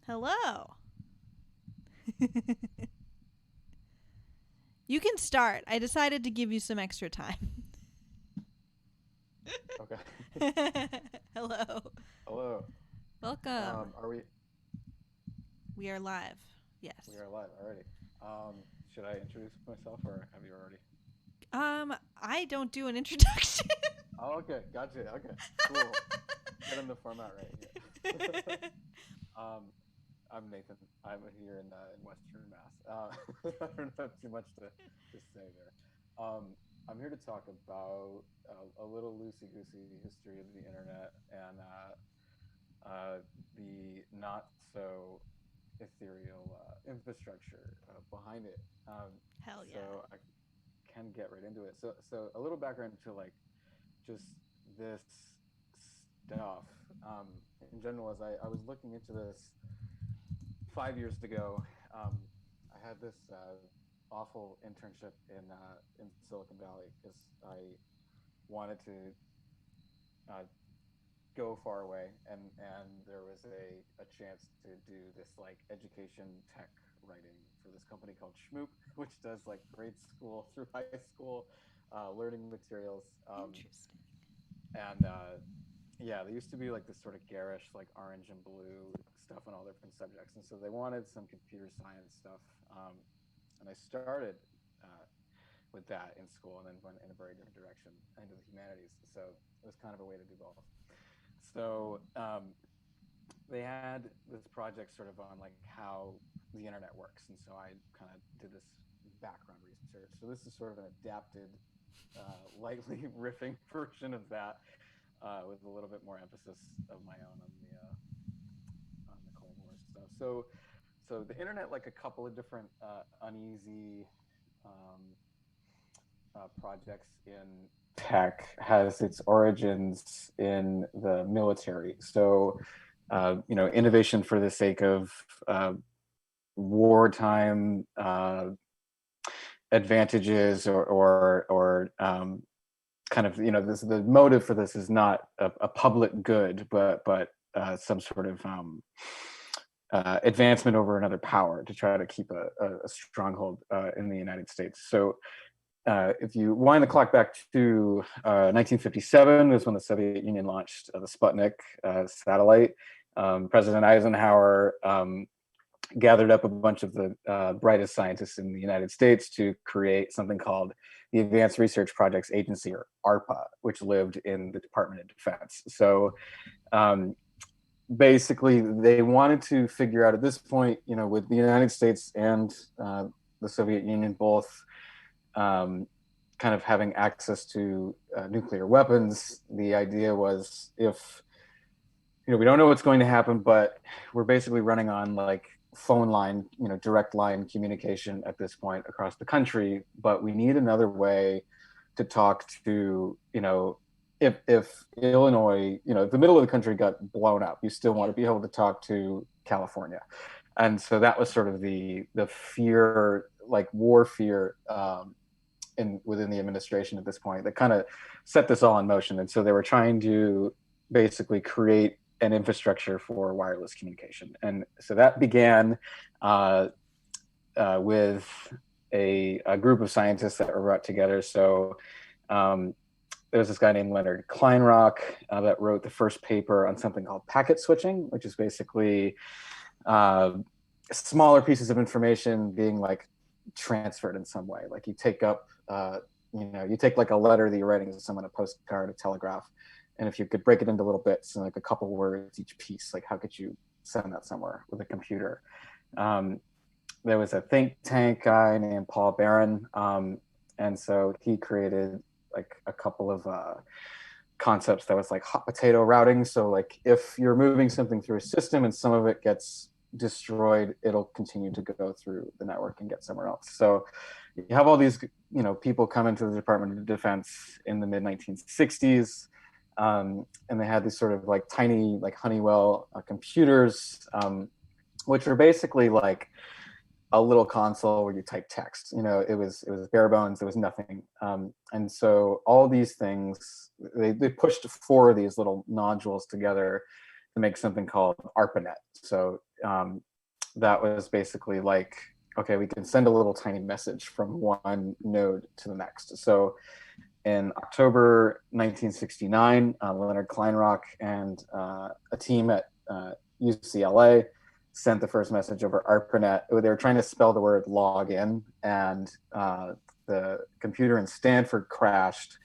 Hello. You can start. I decided to give you some extra time. Okay. Hello. Hello. Welcome. Are we? We are live. We Yes. are live already. Should I introduce myself, or have you already? I don't do an introduction. Oh, okay. Gotcha. Okay. Cool. Getting the format right here. um, I'm Nathan. I'm here in Western Mass. I don't have too much to say there. I'm here to talk about a little loosey goosey history of the internet and the not so ethereal infrastructure behind it. Hell yeah. So I can get right into it. So a little background to like just this stuff in general. As I was looking into this 5 years ago, um, I had this awful internship in Silicon Valley because I wanted to uh, go far away, and there was a chance to do this like education tech writing for this company called Schmoop, which does like grade school through high school learning materials. Interesting. And Yeah, they used to be like this sort of garish, like orange and blue stuff on all different subjects, and so they wanted some computer science stuff. And I started uh, with that in school, and then went in a very different direction into the humanities. So it was kind of a way to do both. So they had this project sort of on like how the internet works, and so I kind of did this background research. So this is sort of an adapted, lightly riffing version of that, with a little bit more emphasis of my own on the Cold War stuff. So the internet, like a couple of different uneasy um, projects in tech, has its origins in the military. So, innovation for the sake of wartime advantages, or kind of, this, the motive for this is not a public good, but some sort of advancement over another power to try to keep a stronghold in the United States. So if you wind the clock back to 1957, was when the Soviet Union launched the Sputnik satellite. President Eisenhower gathered up a bunch of the brightest scientists in the United States to create something called the Advanced Research Projects Agency, or ARPA, which lived in the Department of Defense. So um, basically, they wanted to figure out at this point, with the United States and the Soviet Union both kind of having access to nuclear weapons, the idea was, if we don't know what's going to happen, but we're basically running on like phone line, direct line communication at this point across the country, but we need another way to talk to, if Illinois, if the middle of the country got blown up, you still want Yeah. to be able to talk to California. And so that was sort of the fear, like war fear, within the administration at this point, that kind of set this all in motion. And so they were trying to basically create an infrastructure for wireless communication. And so that began with a group of scientists that were brought together. So um, there was this guy named Leonard Kleinrock that wrote the first paper on something called packet switching, which is basically uh, smaller pieces of information being like transferred in some way. Like you take up, you take like a letter that you're writing to someone, a postcard, a telegraph, and if you could break it into little bits and like a couple words each piece, like how could you send that somewhere with a computer? Um, there was a think tank guy named Paul Barron, and so he created like a couple of concepts that was like hot potato routing. So like if you're moving something through a system and some of it gets destroyed, it'll continue to go through the network and get somewhere else. So you have all these, people come into the Department of Defense in the mid 1960s. And they had these sort of like tiny, like Honeywell computers, which were basically like a little console where you type text. It was bare bones. There was nothing, and so all these things, they pushed four of these little nodules together to make something called Arpanet. So that was basically like, okay, we can send a little tiny message from one node to the next. So in October 1969, Leonard Kleinrock and a team at UCLA sent the first message over Arpanet. They were trying to spell the word login, and the computer in Stanford crashed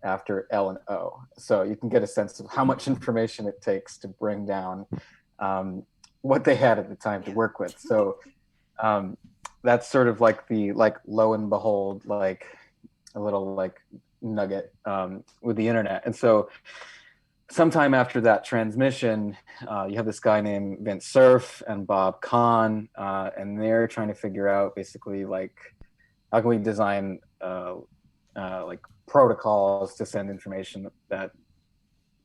after L and O. So you can get a sense of how much information it takes to bring down what they had at the time to work with. So that's sort of like the lo and behold, like a little like nugget with the internet. And so sometime after that transmission, you have this guy named Vint Cerf and Bob Kahn, and they're trying to figure out basically like how can we design like protocols to send information that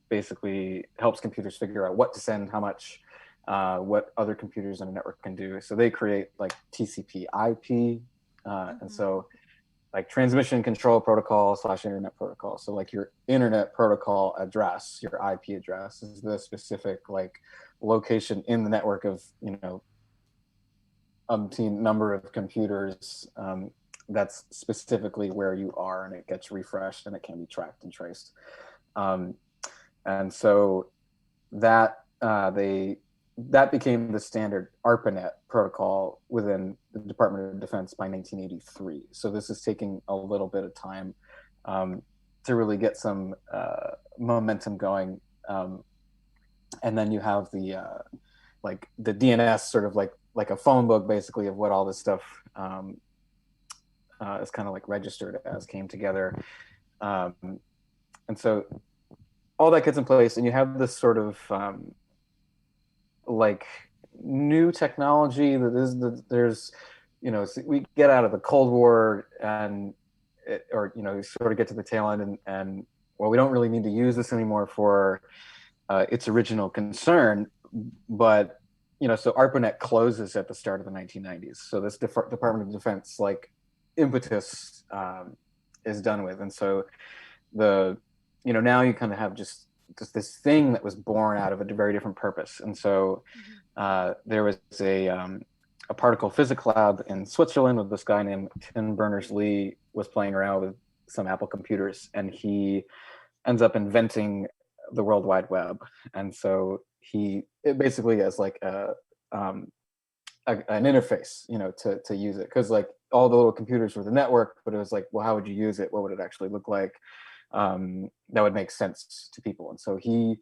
basically helps computers figure out what to send, how much, what other computers on a network can do. So they create like TCP/IP, and so like transmission control protocol / internet protocol. So like your internet protocol address, your IP address, is the specific like location in the network of, you know, umpteen number of computers. That's specifically where you are, and it gets refreshed and it can be tracked and traced. And so that that became the standard Arpanet protocol within the Department of Defense by 1983. So this is taking a little bit of time to really get some momentum going. And then you have the like the DNS, sort of like a phone book basically of what all this stuff is kind of like registered as, came together. And so all that gets in place, and you have this sort of like new technology that is there's, you know, we get out of the Cold War and or, you know, sort of get to the tail end, and well, we don't really need to use this anymore for its original concern. But, you know, so ARPANET closes at the start of the 1990s. So this Department of Defense like impetus is done with. And so the, you know, now you kind of have just this thing that was born out of a very different purpose. And so there was a particle physics lab in Switzerland with this guy named Tim Berners-Lee, was playing around with some Apple computers, and he ends up inventing the World Wide Web. And so it basically has like an interface, you know, to use it, because like all the little computers were the network, but it was like, well, how would you use it? What would it actually look like? That would make sense to people. And so he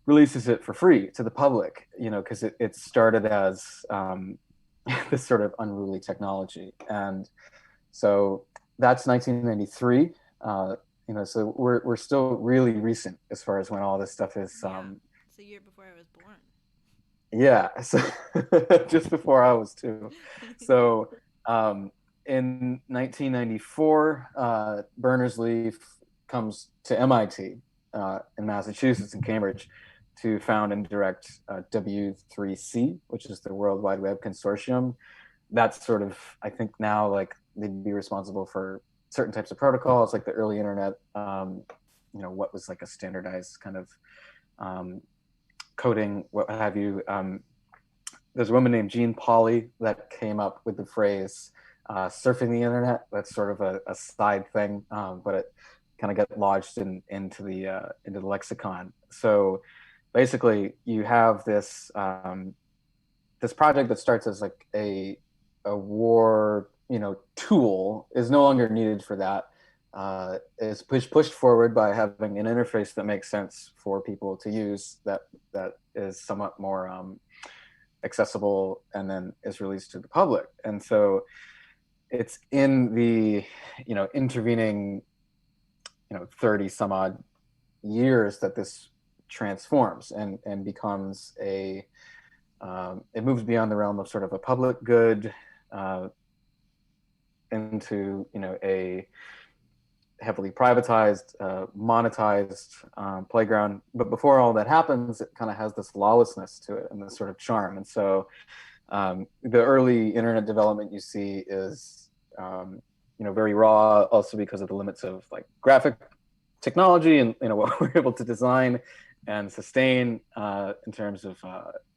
releases it for free to the public, you know, because it started as this sort of unruly technology. And so that's 1993. You know, so we're still really recent as far as when all this stuff is. It's a year before I was born. Yeah, so just before I was too. So in 1994, Berners-Lee comes to MIT in Massachusetts, in Cambridge, to found and direct W3C, which is the World Wide Web Consortium. That's sort of, I think now, like they'd be responsible for certain types of protocols, like the early internet, you know, what was like a standardized kind of coding, what have you. There's a woman named Jean Pauley that came up with the phrase surfing the internet. That's sort of a side thing, but it kind of got lodged into the lexicon. So basically you have this this project that starts as like a war, you know, tool, is no longer needed for that. Is pushed forward by having an interface that makes sense for people to use, that is somewhat more accessible, and then is released to the public. And so it's in the, you know, intervening, you know, 30 some odd years that this transforms and becomes it moves beyond the realm of sort of a public good into, you know, a heavily privatized, monetized playground. But before all that happens, it kind of has this lawlessness to it and this sort of charm. And so the early internet development you see is, you know, very raw, also because of the limits of like graphic technology and, you know, what we're able to design and sustain in terms of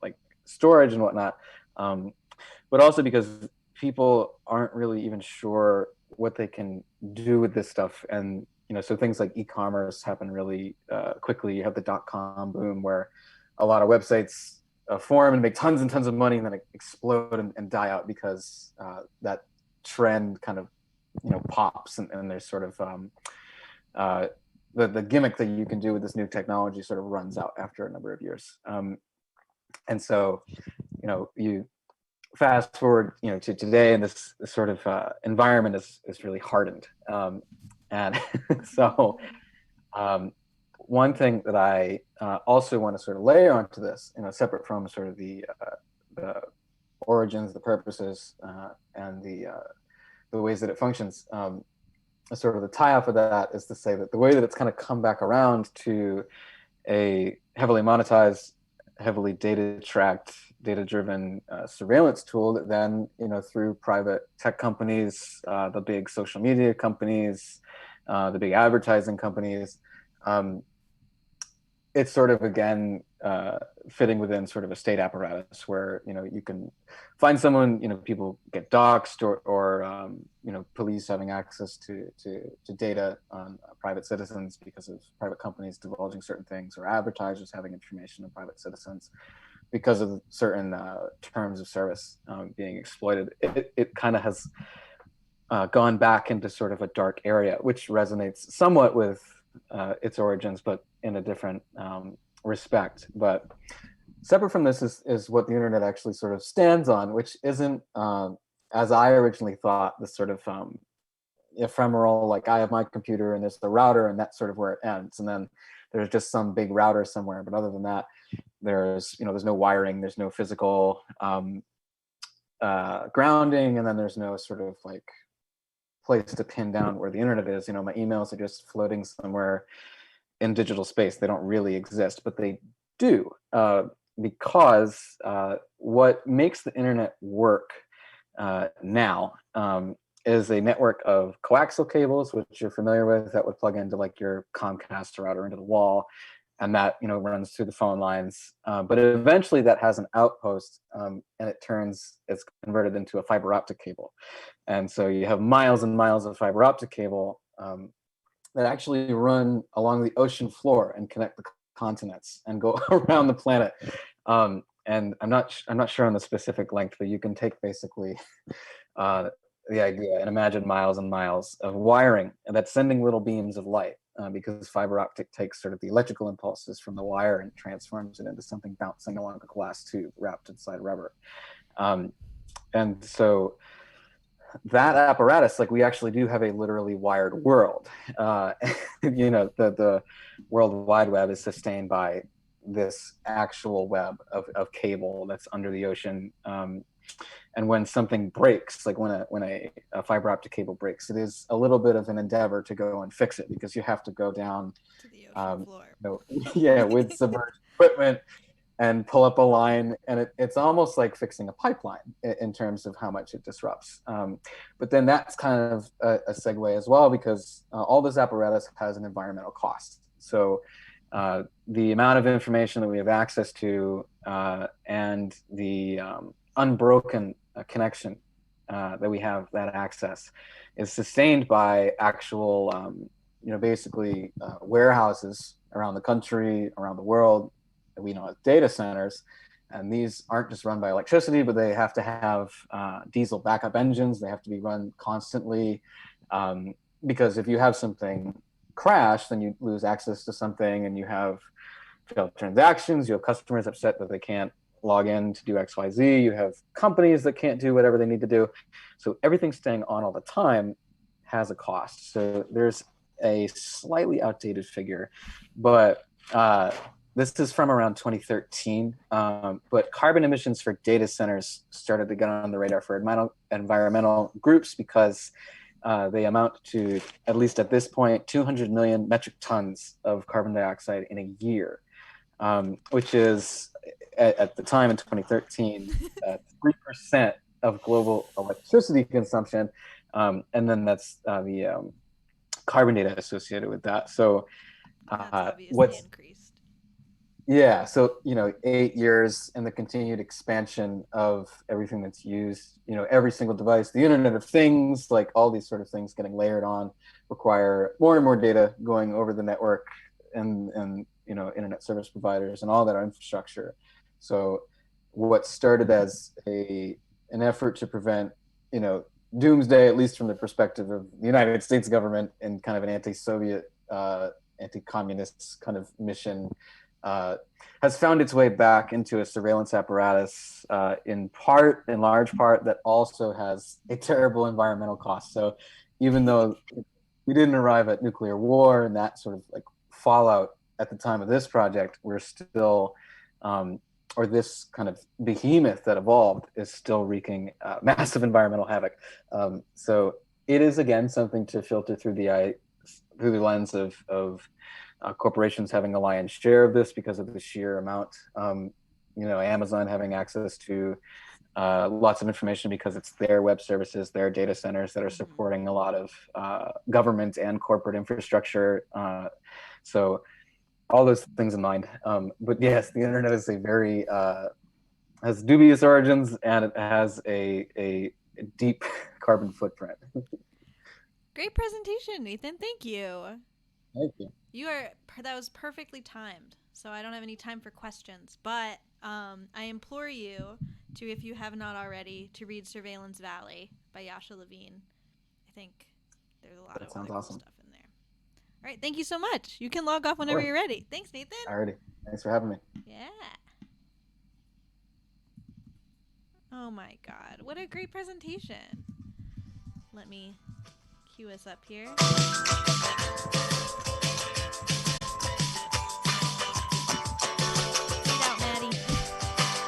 like storage and whatnot, but also because people aren't really even sure what they can do with this stuff. And so things like e-commerce happen really quickly. You have the dot-com boom where a lot of websites form and make tons and tons of money, and then explode and die out because that trend kind of pops, and there's sort of the gimmick that you can do with this new technology sort of runs out after a number of years. And so you fast forward to today, and this sort of environment is really hardened, and so one thing that I also want to sort of layer onto this, separate from sort of the origins, the purposes, and the ways that it functions, sort of the tie-off of that is to say that the way that it's kind of come back around to a heavily monetized, heavily data-tracked, data-driven surveillance tool that then, through private tech companies, the big social media companies, the big advertising companies, it's sort of, again, fitting within sort of a state apparatus where, you can find someone, people get doxxed, or police having access to data on private citizens because of private companies divulging certain things, or advertisers having information on private citizens because of certain terms of service being exploited. It kind of has gone back into sort of a dark area, which resonates somewhat with its origins, but in a different respect. But separate from this is what the internet actually sort of stands on, which isn't, as I originally thought, this sort of ephemeral, like I have my computer and there's the router and that's sort of where it ends. And then there's just some big router somewhere. But other than that, there's no wiring, there's no physical grounding, and then there's no sort of like place to pin down where the internet is. My emails are just floating somewhere in digital space. They don't really exist, but they do, because what makes the internet work now is a network of coaxial cables, which you're familiar with, that would plug into like your Comcast router into the wall, and that runs through the phone lines. But eventually that has an outpost, and it's converted into a fiber optic cable. And so you have miles and miles of fiber optic cable that actually run along the ocean floor and connect the continents and go around the planet. And I'm not sure on the specific length, but you can take basically the idea and imagine miles and miles of wiring that's sending little beams of light, because fiber optic takes sort of the electrical impulses from the wire and transforms it into something bouncing along a glass tube wrapped inside rubber. And so that apparatus, like, we actually do have a literally wired world. The World Wide Web is sustained by this actual web of cable that's under the ocean. And when something breaks, like when a fiber optic cable breaks, it is a little bit of an endeavor to go and fix it, because you have to go down to the ocean floor. With submerged equipment and pull up a line, and it's almost like fixing a pipeline in terms of how much it disrupts. But then that's kind of a segue as well, because all this apparatus has an environmental cost. So the amount of information that we have access to, and the unbroken connection that we have, that access, is sustained by actual, basically warehouses around the country, around the world, that we know as data centers. And these aren't just run by electricity, but they have to have diesel backup engines. They have to be run constantly, because if you have something crash, then you lose access to something, and you have failed transactions. You have customers upset that they can't log in to do XYZ. You have companies that can't do whatever they need to do. So everything staying on all the time has a cost. So there's a slightly outdated figure, but this is from around 2013. But carbon emissions for data centers started to get on the radar for environmental groups, because they amount to, at least at this point, 200 million metric tons of carbon dioxide in a year, which is, at the time in 2013, 3% of global electricity consumption. And then that's the carbon data associated with that. So That's obviously increased. Yeah, so 8 years and the continued expansion of everything that's used, every single device, the Internet of Things, like all these sort of things getting layered on, require more and more data going over the network and internet service providers and all that infrastructure. So what started as a an effort to prevent, doomsday, at least from the perspective of the United States government and kind of an anti-Soviet, anti-communist kind of mission, uh, has found its way back into a surveillance apparatus, in large part, that also has a terrible environmental cost. So even though we didn't arrive at nuclear war and that sort of like fallout at the time of this project, we're still, or this kind of behemoth that evolved is still wreaking massive environmental havoc. So it is again something to filter through through the lens of corporations having a lion's share of this because of the sheer amount. Amazon having access to lots of information because it's their web services, their data centers that are supporting a lot of government and corporate infrastructure. So all those things in mind. But yes, the internet is has dubious origins, and it has a deep carbon footprint. Great presentation, Nathan. Thank you. Thank you. That was perfectly timed. So I don't have any time for questions, but I implore you to, if you have not already, to read Surveillance Valley by Yasha Levine. I think there's a lot That of sounds really cool awesome. stuff in there. All right, thank you so much. You can log off whenever you're ready. Thanks, Nathan. Alrighty. Thanks for having me. Yeah. Oh my God, what a great presentation. Let me cue us up here.